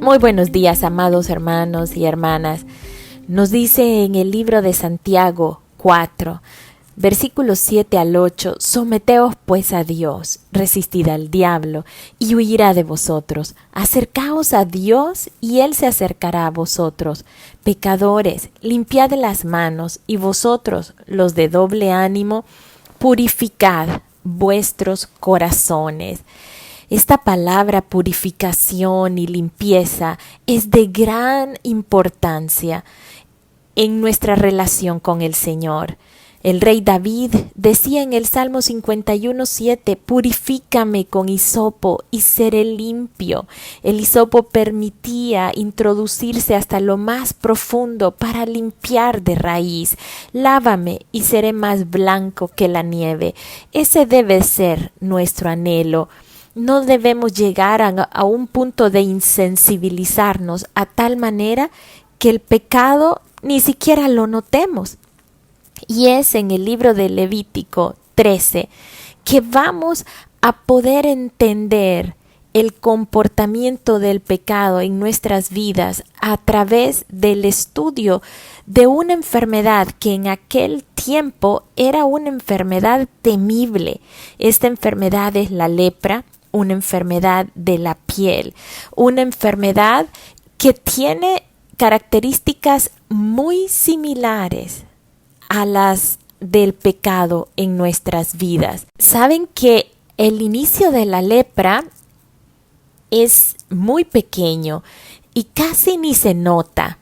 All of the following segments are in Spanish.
Muy buenos días, amados hermanos y hermanas. Nos dice en el libro de Santiago 4, versículos 7 al 8, someteos pues a Dios, resistid al diablo, y huirá de vosotros. Acercaos a Dios, y Él se acercará a vosotros. Pecadores, limpiad las manos, y vosotros, los de doble ánimo, purificad vuestros corazones. Esta palabra purificación y limpieza es de gran importancia en nuestra relación con el Señor. El rey David decía en el Salmo 51:7, purifícame con hisopo y seré limpio. El hisopo permitía introducirse hasta lo más profundo para limpiar de raíz. Lávame y seré más blanco que la nieve. Ese debe ser nuestro anhelo. No debemos llegar a un punto de insensibilizarnos a tal manera que el pecado ni siquiera lo notemos. Y es en el libro de Levítico 13 que vamos a poder entender el comportamiento del pecado en nuestras vidas a través del estudio de una enfermedad que en aquel tiempo era una enfermedad temible. Esta enfermedad es la lepra, una enfermedad de la piel, una enfermedad que tiene características muy similares a las del pecado en nuestras vidas. Saben que el inicio de la lepra es muy pequeño y casi ni se nota.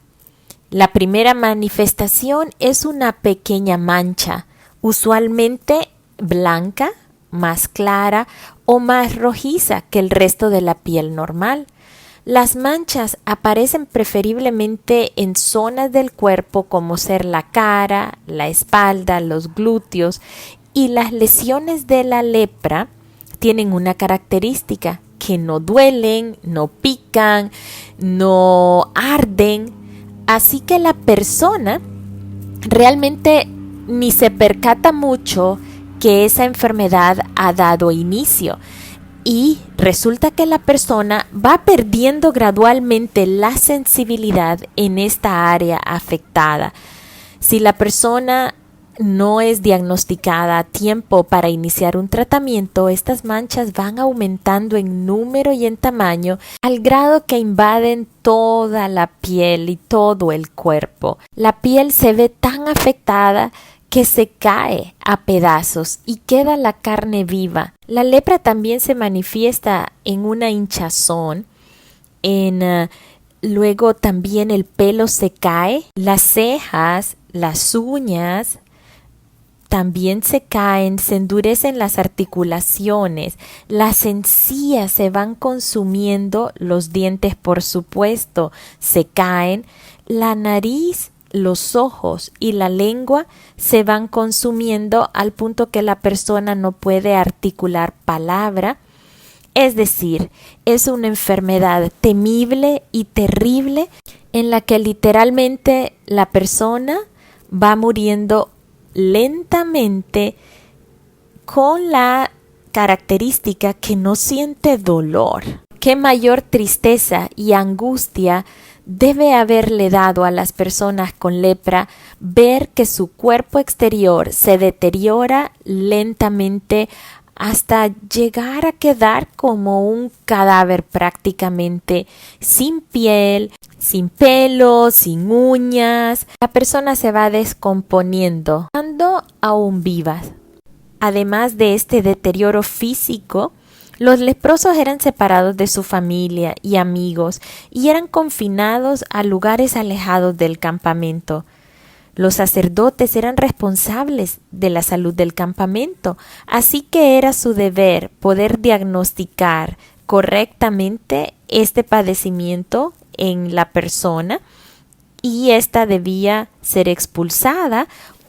La primera manifestación es una pequeña mancha, usualmente blanca, más clara o más rojiza que el resto de la piel normal. Las manchas aparecen preferiblemente en zonas del cuerpo como ser la cara, la espalda, los glúteos, y las lesiones de la lepra tienen una característica, que no duelen, no pican, no arden, así que la persona realmente ni se percata mucho que esa enfermedad ha dado inicio. Y resulta que la persona va perdiendo gradualmente la sensibilidad en esta área afectada. Si la persona no es diagnosticada a tiempo para iniciar un tratamiento, estas manchas van aumentando en número y en tamaño al grado que invaden toda la piel y todo el cuerpo. La piel se ve tan afectada que se cae a pedazos y queda la carne viva. La lepra también se manifiesta en una hinchazón, luego también el pelo se cae, las cejas, las uñas también se caen, se endurecen las articulaciones, las encías se van consumiendo, los dientes por supuesto se caen, la nariz, los ojos y la lengua se van consumiendo al punto que la persona no puede articular palabra. Es decir, es una enfermedad temible y terrible en la que literalmente la persona va muriendo lentamente con la característica que no siente dolor. Qué mayor tristeza y angustia debe haberle dado a las personas con lepra ver que su cuerpo exterior se deteriora lentamente hasta llegar a quedar como un cadáver prácticamente, sin piel, sin pelo, sin uñas. La persona se va descomponiendo, estando aún vivas. Además de este deterioro físico, los leprosos eran separados de su familia y amigos y eran confinados a lugares alejados del campamento. Los sacerdotes eran responsables de la salud del campamento, así que era su deber poder diagnosticar correctamente este padecimiento en la persona y ésta debía ser expulsada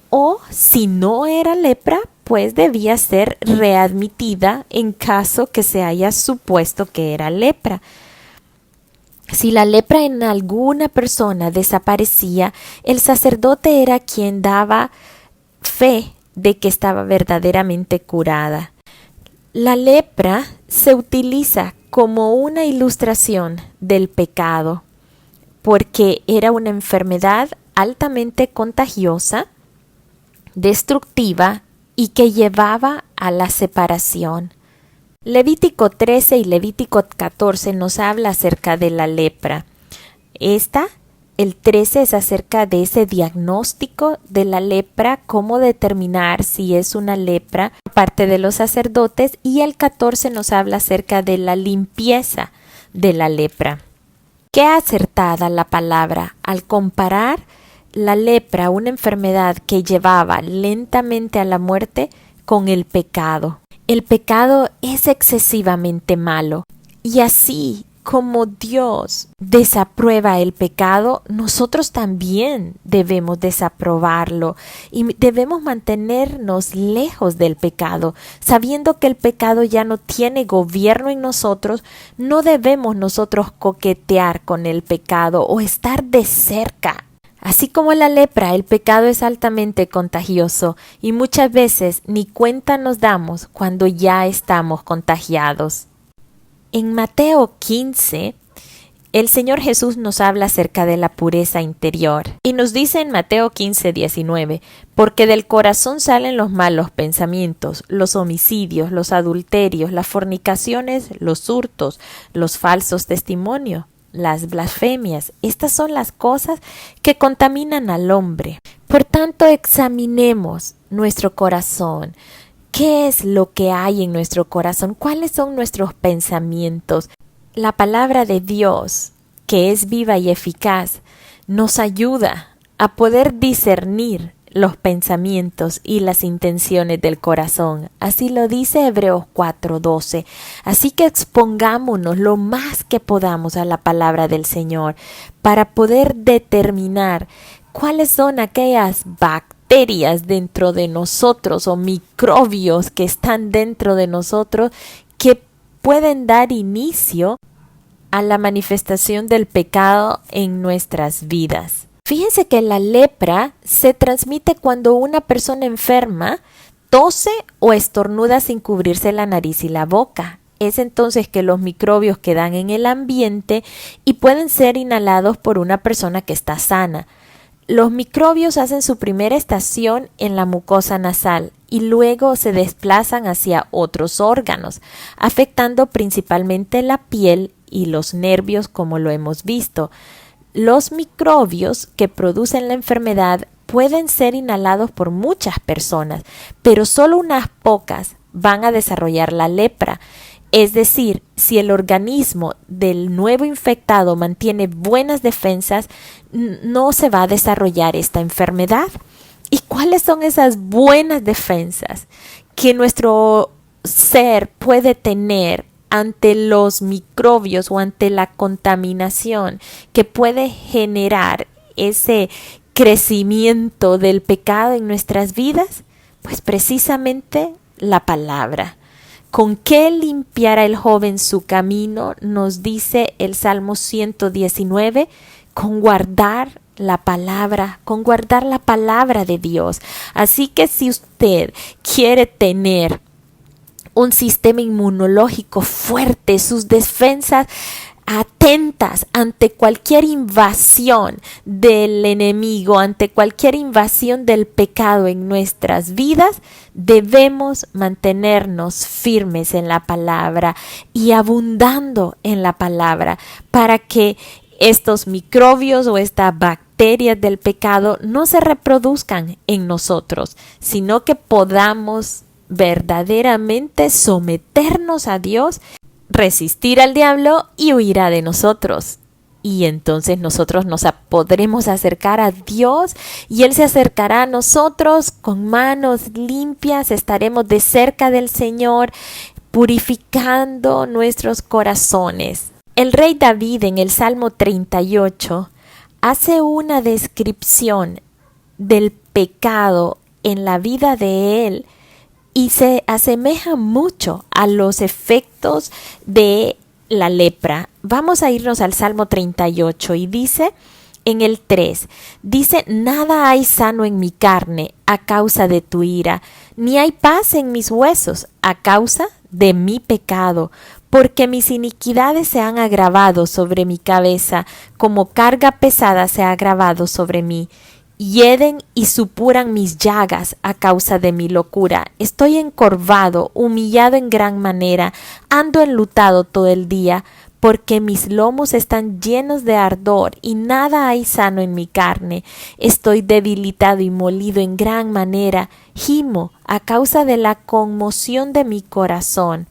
o, si no era lepra, pues debía ser readmitida en caso que se haya supuesto que era lepra. Si la lepra en alguna persona desaparecía, el sacerdote era quien daba fe de que estaba verdaderamente curada. La lepra se utiliza como una ilustración del pecado, porque era una enfermedad altamente contagiosa, destructiva y que llevaba a la separación. Levítico 13 y Levítico 14 nos habla acerca de la lepra. El 13 es acerca de ese diagnóstico de la lepra, cómo determinar si es una lepra por parte de los sacerdotes, y el 14 nos habla acerca de la limpieza de la lepra. Qué acertada la palabra al comparar la lepra, una enfermedad que llevaba lentamente a la muerte, con el pecado. El pecado es excesivamente malo, y así como Dios desaprueba el pecado, nosotros también debemos desaprobarlo y debemos mantenernos lejos del pecado, sabiendo que el pecado ya no tiene gobierno en nosotros. No debemos nosotros coquetear con el pecado o estar de cerca. Así como la lepra, el pecado es altamente contagioso y muchas veces ni cuenta nos damos cuando ya estamos contagiados. En Mateo 15, el Señor Jesús nos habla acerca de la pureza interior y nos dice en Mateo 15:19, porque del corazón salen los malos pensamientos, los homicidios, los adulterios, las fornicaciones, los hurtos, los falsos testimonios, las blasfemias. Estas son las cosas que contaminan al hombre. Por tanto, examinemos nuestro corazón. ¿Qué es lo que hay en nuestro corazón? ¿Cuáles son nuestros pensamientos? La palabra de Dios, que es viva y eficaz, nos ayuda a poder discernir los pensamientos y las intenciones del corazón. Así lo dice Hebreos 4:12. Así que expongámonos lo más que podamos a la palabra del Señor para poder determinar cuáles son aquellas bacterias dentro de nosotros o microbios que están dentro de nosotros que pueden dar inicio a la manifestación del pecado en nuestras vidas. Fíjense que la lepra se transmite cuando una persona enferma tose o estornuda sin cubrirse la nariz y la boca. Es entonces que los microbios quedan en el ambiente y pueden ser inhalados por una persona que está sana. Los microbios hacen su primera estación en la mucosa nasal y luego se desplazan hacia otros órganos, afectando principalmente la piel y los nervios, como lo hemos visto. Los microbios que producen la enfermedad pueden ser inhalados por muchas personas, pero solo unas pocas van a desarrollar la lepra. Es decir, si el organismo del nuevo infectado mantiene buenas defensas, no se va a desarrollar esta enfermedad. ¿Y cuáles son esas buenas defensas que nuestro ser puede tener ante los microbios o ante la contaminación que puede generar ese crecimiento del pecado en nuestras vidas? Pues precisamente la palabra. ¿Con qué limpiará el joven su camino? Nos dice el Salmo 119, con guardar la palabra de Dios. Así que si usted quiere tener un sistema inmunológico fuerte, sus defensas atentas ante cualquier invasión del enemigo, ante cualquier invasión del pecado en nuestras vidas, debemos mantenernos firmes en la palabra y abundando en la palabra para que estos microbios o estas bacterias del pecado no se reproduzcan en nosotros, sino que podamos verdaderamente someternos a Dios, resistir al diablo y huirá de nosotros. Y entonces nosotros nos podremos acercar a Dios y Él se acercará a nosotros con manos limpias. Estaremos de cerca del Señor, purificando nuestros corazones. El rey David en el Salmo 38 hace una descripción del pecado en la vida de él y se asemeja mucho a los efectos de la lepra. Vamos a irnos al Salmo 38 y dice en el 3, dice: nada hay sano en mi carne a causa de tu ira, ni hay paz en mis huesos a causa de mi pecado, porque mis iniquidades se han agravado sobre mi cabeza, como carga pesada se ha agravado sobre mí. Hieden y supuran mis llagas a causa de mi locura. Estoy encorvado, humillado en gran manera, ando enlutado todo el día, porque mis lomos están llenos de ardor y nada hay sano en mi carne. Estoy debilitado y molido en gran manera, gimo a causa de la conmoción de mi corazón.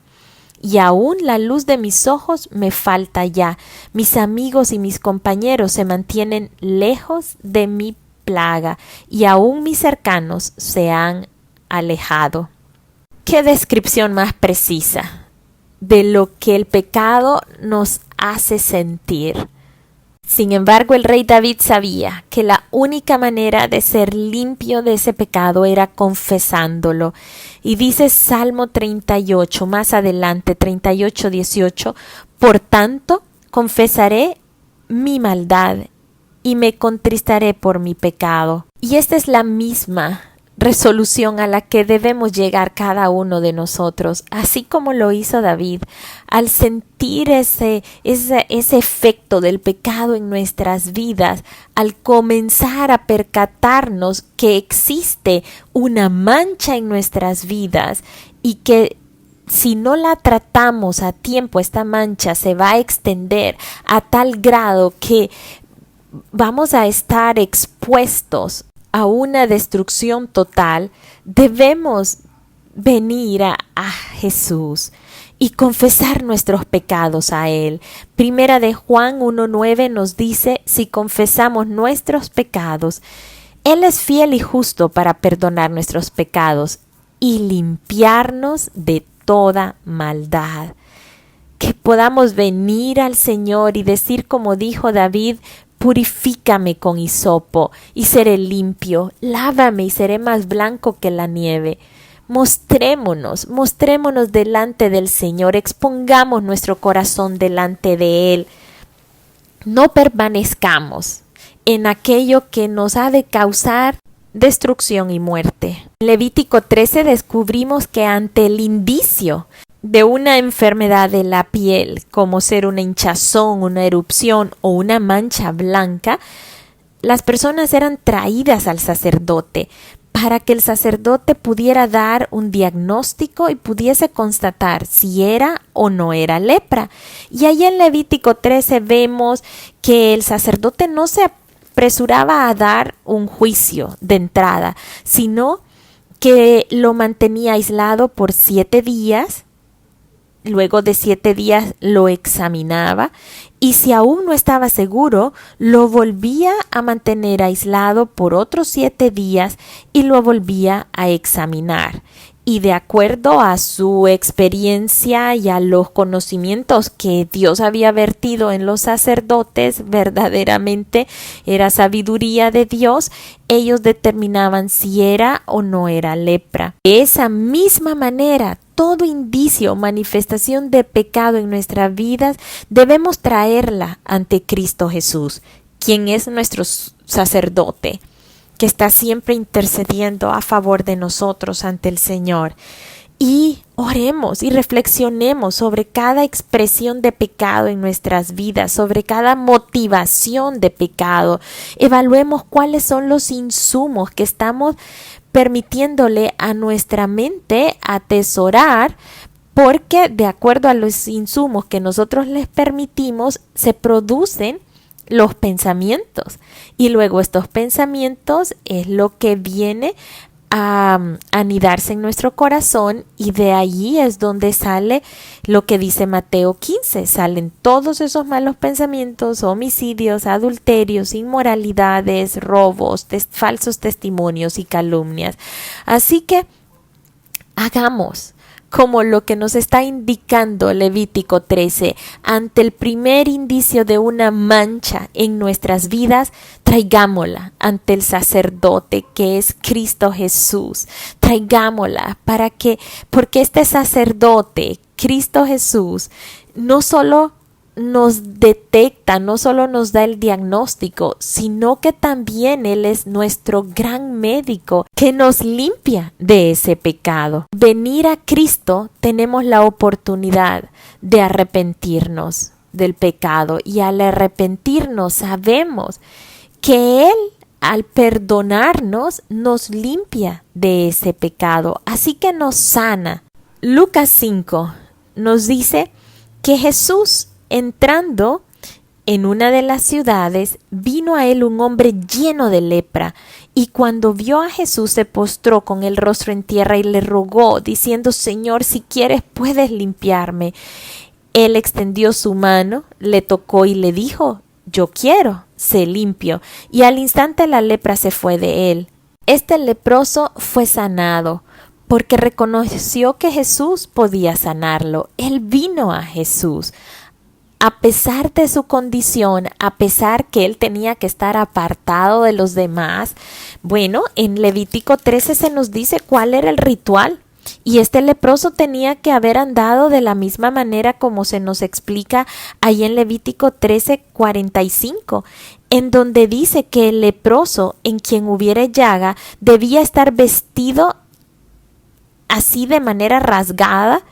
Y aún la luz de mis ojos me falta ya. Mis amigos y mis compañeros se mantienen lejos de mi plaga, y aún mis cercanos se han alejado. ¿Qué descripción más precisa de lo que el pecado nos hace sentir? Sin embargo, el rey David sabía que la única manera de ser limpio de ese pecado era confesándolo. Y dice Salmo 38, más adelante, 38:18, por tanto, confesaré mi maldad y me contristaré por mi pecado. Y esta es la misma resolución a la que debemos llegar cada uno de nosotros, así como lo hizo David, al sentir ese efecto del pecado en nuestras vidas, al comenzar a percatarnos que existe una mancha en nuestras vidas y que si no la tratamos a tiempo, esta mancha se va a extender a tal grado que vamos a estar expuestos a una destrucción total. Debemos venir a Jesús y confesar nuestros pecados a Él. Primera de Juan 1:9 nos dice, si confesamos nuestros pecados, Él es fiel y justo para perdonar nuestros pecados y limpiarnos de toda maldad. Que podamos venir al Señor y decir como dijo David, purifícame con hisopo y seré limpio, lávame y seré más blanco que la nieve. Mostrémonos delante del Señor, expongamos nuestro corazón delante de Él. No permanezcamos en aquello que nos ha de causar destrucción y muerte. En Levítico 13 descubrimos que ante el indicio de una enfermedad de la piel, como ser una hinchazón, una erupción o una mancha blanca, las personas eran traídas al sacerdote para que el sacerdote pudiera dar un diagnóstico y pudiese constatar si era o no era lepra. Y ahí en Levítico 13 vemos que el sacerdote no se apresuraba a dar un juicio de entrada, sino que lo mantenía aislado por 7 días. Luego de 7 días lo examinaba y si aún no estaba seguro, lo volvía a mantener aislado por otros 7 días y lo volvía a examinar. Y de acuerdo a su experiencia y a los conocimientos que Dios había vertido en los sacerdotes, verdaderamente era sabiduría de Dios, ellos determinaban si era o no era lepra. De esa misma manera, todo indicio o manifestación de pecado en nuestras vidas debemos traerla ante Cristo Jesús, quien es nuestro sacerdote, que está siempre intercediendo a favor de nosotros ante el Señor. Y oremos y reflexionemos sobre cada expresión de pecado en nuestras vidas, sobre cada motivación de pecado. Evaluemos cuáles son los insumos que estamos permitiéndole a nuestra mente atesorar, porque de acuerdo a los insumos que nosotros les permitimos, se producen los pensamientos y luego estos pensamientos es lo que viene a anidarse en nuestro corazón y de allí es donde sale lo que dice Mateo 15, salen todos esos malos pensamientos, homicidios, adulterios, inmoralidades, robos, falsos testimonios y calumnias. Así que hagamos como lo que nos está indicando Levítico 13, ante el primer indicio de una mancha en nuestras vidas, traigámosla ante el sacerdote que es Cristo Jesús. Traigámosla porque este sacerdote, Cristo Jesús, no solo nos detecta, no solo nos da el diagnóstico, sino que también Él es nuestro gran médico que nos limpia de ese pecado. Venir a Cristo tenemos la oportunidad de arrepentirnos del pecado, y al arrepentirnos sabemos que Él, al perdonarnos, nos limpia de ese pecado, así que nos sana. Lucas 5 nos dice que Jesús, entrando en una de las ciudades, vino a él un hombre lleno de lepra, y cuando vio a Jesús se postró con el rostro en tierra y le rogó, diciendo: Señor, si quieres puedes limpiarme. Él extendió su mano, le tocó y le dijo: yo quiero, sé limpio. Y al instante la lepra se fue de él. Este leproso fue sanado porque reconoció que Jesús podía sanarlo. Él vino a Jesús. A pesar de su condición, a pesar que él tenía que estar apartado de los demás, bueno, en Levítico 13 se nos dice cuál era el ritual. Y este leproso tenía que haber andado de la misma manera como se nos explica ahí en Levítico 13:45, en donde dice que el leproso en quien hubiere llaga debía estar vestido así de manera rasgada.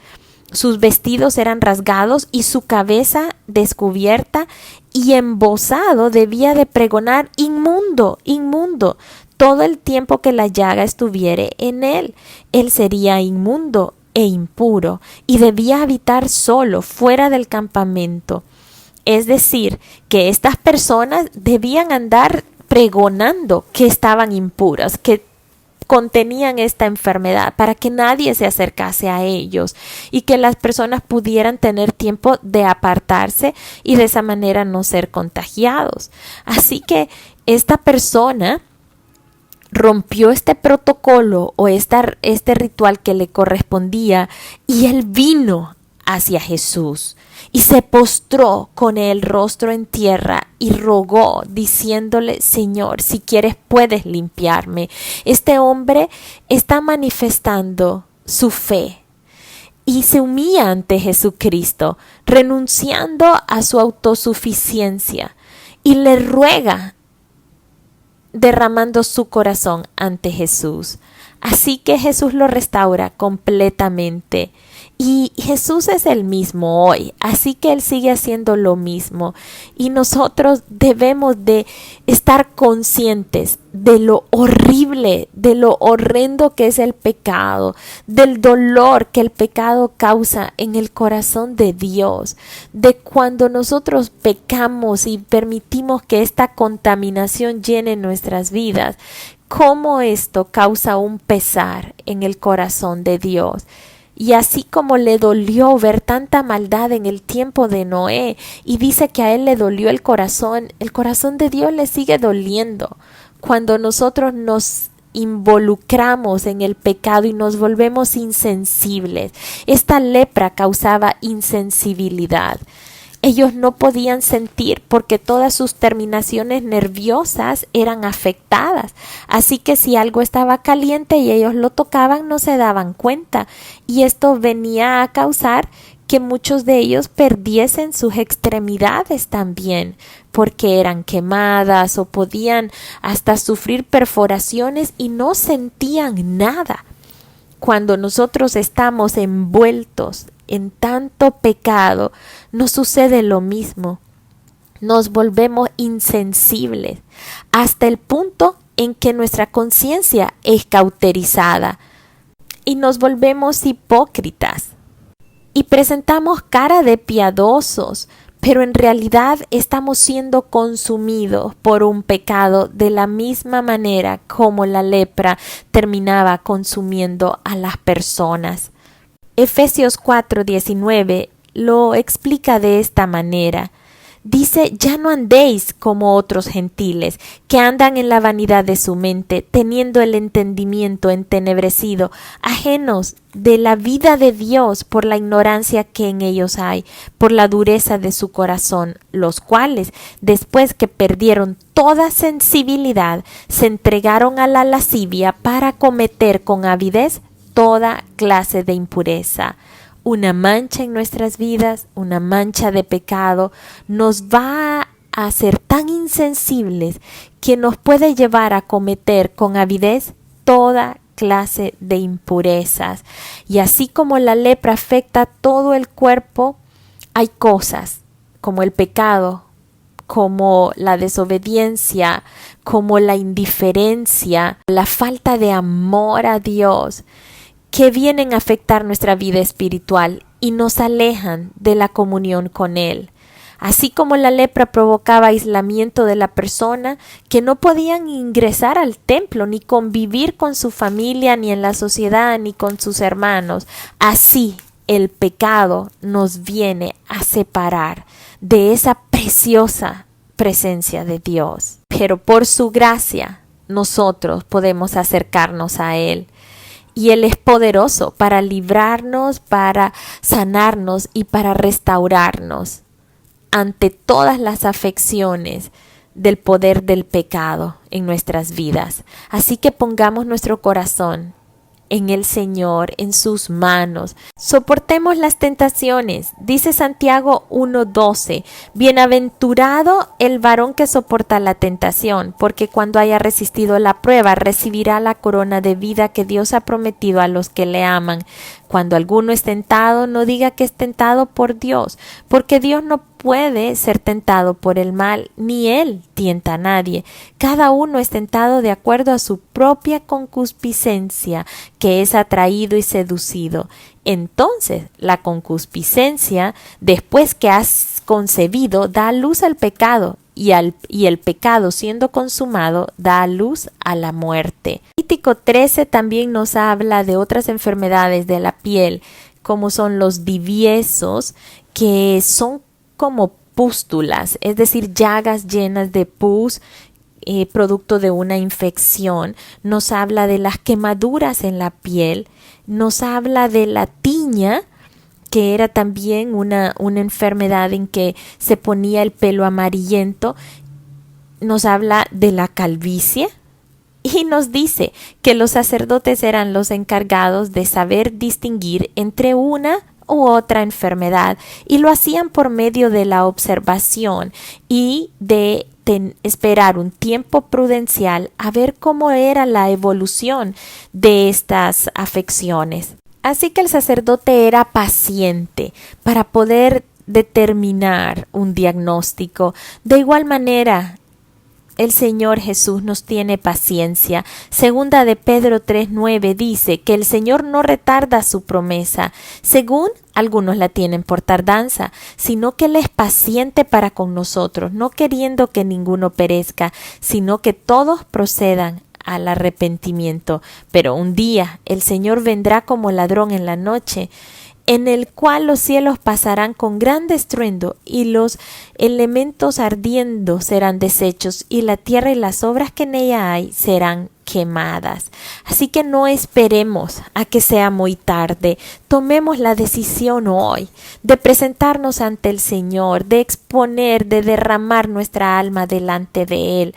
Sus vestidos eran rasgados y su cabeza descubierta, y embozado debía de pregonar: inmundo, inmundo. Todo el tiempo que la llaga estuviere en él, él sería inmundo e impuro, y debía habitar solo fuera del campamento. Es decir, que estas personas debían andar pregonando que estaban impuras, que contenían esta enfermedad, para que nadie se acercase a ellos y que las personas pudieran tener tiempo de apartarse y de esa manera no ser contagiados. Así que esta persona rompió este protocolo o este ritual que le correspondía, y él vino hacia Jesús y se postró con el rostro en tierra y rogó, diciéndole: Señor, si quieres puedes limpiarme. Este hombre está manifestando su fe y se humilla ante Jesucristo, renunciando a su autosuficiencia, y le ruega, derramando su corazón ante Jesús. Así que Jesús lo restaura completamente. Y Jesús es el mismo hoy, así que Él sigue haciendo lo mismo. Y nosotros debemos de estar conscientes de lo horrible, de lo horrendo que es el pecado, del dolor que el pecado causa en el corazón de Dios, de cuando nosotros pecamos y permitimos que esta contaminación llene nuestras vidas, cómo esto causa un pesar en el corazón de Dios. Y así como le dolió ver tanta maldad en el tiempo de Noé, y dice que a él le dolió el corazón de Dios le sigue doliendo cuando nosotros nos involucramos en el pecado y nos volvemos insensibles. Esta lepra causaba insensibilidad. Ellos no podían sentir porque todas sus terminaciones nerviosas eran afectadas. Así que si algo estaba caliente y ellos lo tocaban, no se daban cuenta. Y esto venía a causar que muchos de ellos perdiesen sus extremidades también, porque eran quemadas o podían hasta sufrir perforaciones y no sentían nada. Cuando nosotros estamos envueltos en tanto pecado, nos sucede lo mismo. Nos volvemos insensibles hasta el punto en que nuestra conciencia es cauterizada y nos volvemos hipócritas y presentamos cara de piadosos, pero en realidad estamos siendo consumidos por un pecado de la misma manera como la lepra terminaba consumiendo a las personas. Efesios 4:19 lo explica de esta manera. Dice: ya no andéis como otros gentiles, que andan en la vanidad de su mente, teniendo el entendimiento entenebrecido, ajenos de la vida de Dios por la ignorancia que en ellos hay, por la dureza de su corazón, los cuales, después que perdieron toda sensibilidad, se entregaron a la lascivia para cometer con avidez toda clase de impureza. una mancha en nuestras vidas, una mancha de pecado, nos va a ser tan insensibles que nos puede llevar a cometer con avidez toda clase de impurezas. Y así como la lepra afecta todo el cuerpo, hay cosas como el pecado, como la desobediencia, como la indiferencia, la falta de amor a Dios, que vienen a afectar nuestra vida espiritual y nos alejan de la comunión con Él. Así como la lepra provocaba aislamiento de la persona, que no podían ingresar al templo, ni convivir con su familia, ni en la sociedad, ni con sus hermanos, así el pecado nos viene a separar de esa preciosa presencia de Dios. Pero por su gracia nosotros podemos acercarnos a Él. Y Él es poderoso para librarnos, para sanarnos y para restaurarnos ante todas las afecciones del poder del pecado en nuestras vidas. Así que pongamos nuestro corazón en el Señor, en sus manos. Soportemos las tentaciones. Dice Santiago 1:12, bienaventurado el varón que soporta la tentación, porque cuando haya resistido la prueba, recibirá la corona de vida que Dios ha prometido a los que le aman. Cuando alguno es tentado, no diga que es tentado por Dios, porque Dios no puede ser tentado por el mal, ni Él tienta a nadie. Cada uno es tentado de acuerdo a su propia concupiscencia, que es atraído y seducido. Entonces, la concupiscencia, después que has concebido, da a luz al pecado, y el pecado, siendo consumado, da a luz a la muerte. Levítico 13 también nos habla de otras enfermedades de la piel, como son los diviesos, que son como pústulas, es decir, llagas llenas de pus, producto de una infección. Nos habla de las quemaduras en la piel, nos habla de la tiña, que era también una enfermedad en que se ponía el pelo amarillento. Nos habla de la calvicie y nos dice que los sacerdotes eran los encargados de saber distinguir entre una u otra enfermedad, y lo hacían por medio de la observación y de esperar un tiempo prudencial a ver cómo era la evolución de estas afecciones. Así que el sacerdote era paciente para poder determinar un diagnóstico. De igual manera, el Señor Jesús nos tiene paciencia. Segunda de Pedro 3:9 dice que el Señor no retarda su promesa, según algunos la tienen por tardanza, sino que Él es paciente para con nosotros, no queriendo que ninguno perezca, sino que todos procedan al arrepentimiento. Pero un día el Señor vendrá como ladrón en la noche, en el cual los cielos pasarán con gran estruendo y los elementos ardiendo serán deshechos y la tierra y las obras que en ella hay serán quemadas. Así que no esperemos a que sea muy tarde. Tomemos la decisión hoy de presentarnos ante el Señor, de exponer, de derramar nuestra alma delante de Él.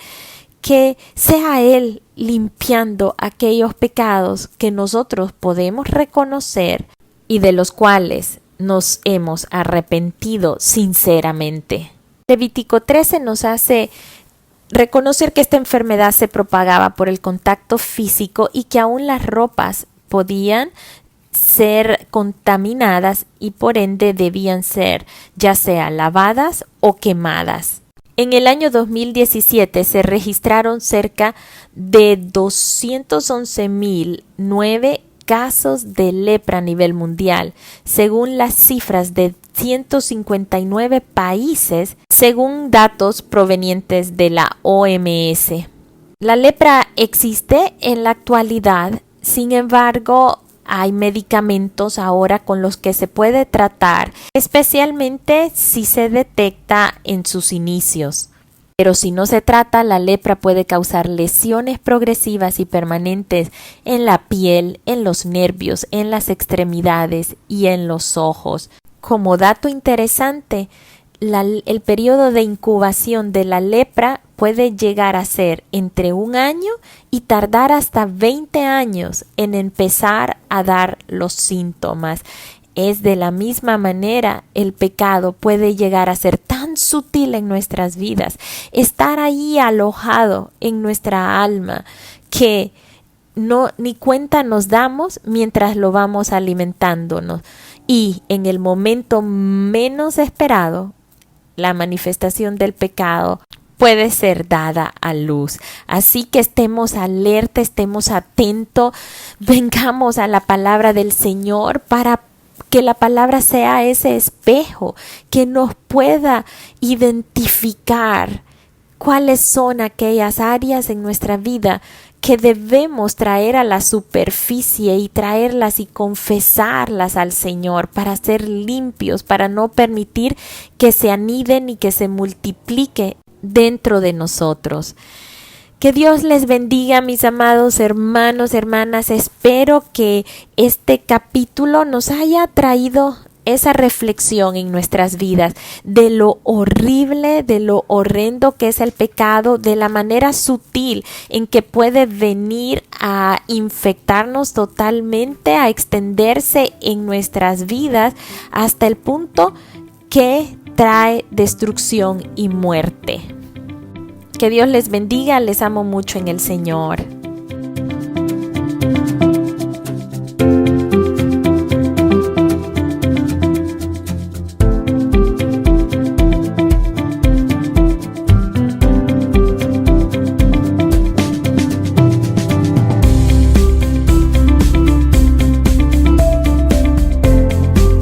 Que sea Él limpiando aquellos pecados que nosotros podemos reconocer y de los cuales nos hemos arrepentido sinceramente. Levítico 13 nos hace reconocer que esta enfermedad se propagaba por el contacto físico y que aún las ropas podían ser contaminadas y por ende debían ser ya sea lavadas o quemadas. En el año 2017 se registraron cerca de 211.009 casos de lepra a nivel mundial, según las cifras de 159 países, según datos provenientes de la OMS. La lepra existe en la actualidad, sin embargo, hay medicamentos ahora con los que se puede tratar, especialmente si se detecta en sus inicios. Pero si no se trata, la lepra puede causar lesiones progresivas y permanentes en la piel, en los nervios, en las extremidades y en los ojos. Como dato interesante, el periodo de incubación de la lepra puede llegar a ser entre 1 año y tardar hasta 20 años en empezar a dar los síntomas. Es de la misma manera, el pecado puede llegar a ser tan sutil en nuestras vidas, estar ahí alojado en nuestra alma, que no ni cuenta nos damos mientras lo vamos alimentándonos. Y en el momento menos esperado, la manifestación del pecado puede ser dada a luz. Así que estemos alerta, estemos atentos, vengamos a la palabra del Señor para que la palabra sea ese espejo que nos pueda identificar cuáles son aquellas áreas en nuestra vida que debemos traer a la superficie y traerlas y confesarlas al Señor para ser limpios, para no permitir que se aniden y que se multiplique dentro de nosotros. Que Dios les bendiga, mis amados hermanos, hermanas. Espero que este capítulo nos haya traído esa reflexión en nuestras vidas de lo horrible, de lo horrendo que es el pecado, de la manera sutil en que puede venir a infectarnos totalmente, a extenderse en nuestras vidas hasta el punto que trae destrucción y muerte. Que Dios les bendiga, les amo mucho en el Señor.